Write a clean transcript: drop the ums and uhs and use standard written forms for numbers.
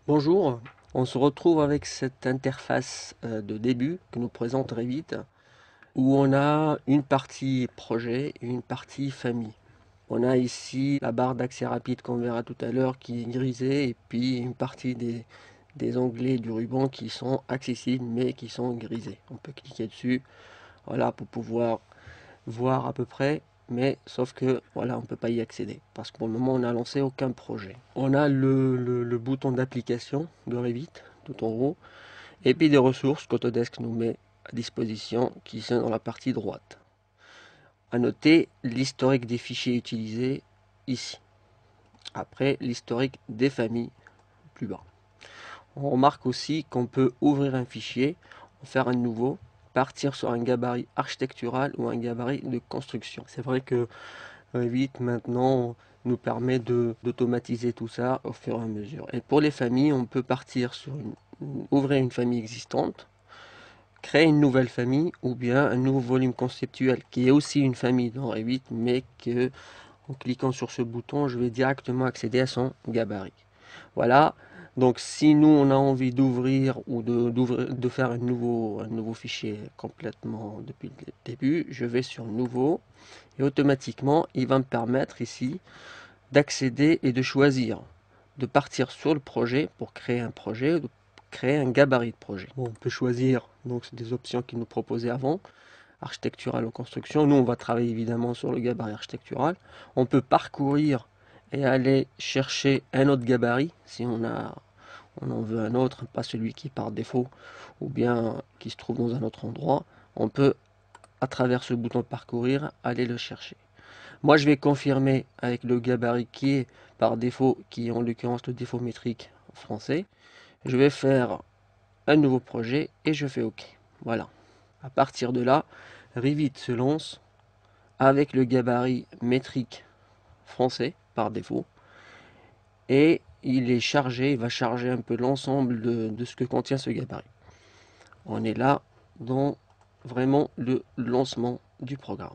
Bonjour, on se retrouve avec cette interface de début que nous présente Revit, où on a une partie projet et une partie famille. On a ici la barre d'accès rapide qu'on verra tout à l'heure qui est grisée et puis une partie des onglets du ruban qui sont accessibles mais qui sont grisés. On peut cliquer dessus, voilà, pour pouvoir voir à peu près, mais sauf que voilà, on ne peut pas y accéder parce que pour le moment on n'a lancé aucun projet. On a le bouton d'application de Revit tout en haut et puis des ressources qu'Autodesk nous met à disposition qui sont dans la partie droite. À noter l'historique des fichiers utilisés ici. Après l'historique des familles plus bas. On remarque aussi qu'on peut ouvrir un fichier, en faire un nouveau, partir sur un gabarit architectural ou un gabarit de construction. C'est vrai que Revit maintenant nous permet d'automatiser tout ça au fur et à mesure. Et pour les familles, on peut partir sur ouvrir une famille existante, créer une nouvelle famille ou bien un nouveau volume conceptuel qui est aussi une famille dans Revit, mais que en cliquant sur ce bouton, je vais directement accéder à son gabarit. Voilà. Donc si nous on a envie d'ouvrir ou de faire un nouveau fichier complètement depuis le début, je vais sur nouveau et automatiquement il va me permettre ici d'accéder et de choisir de partir sur le projet pour créer un projet, de créer un gabarit de projet. Bon, on peut choisir, donc c'est des options qu'il nous proposait avant, architectural ou construction. Nous on va travailler évidemment sur le gabarit architectural. On peut parcourir et aller chercher un autre gabarit si on en veut un autre, pas celui qui est par défaut ou bien qui se trouve dans un autre endroit. On peut à travers ce bouton parcourir aller le chercher. Moi je vais confirmer avec le gabarit qui est par défaut, qui est en l'occurrence le défaut métrique français. Je vais faire un nouveau projet et je fais OK. Voilà. À partir de là, Revit se lance avec le gabarit métrique français par défaut et il est chargé, il va charger un peu l'ensemble de ce que contient ce gabarit. On est là dans vraiment le lancement du programme.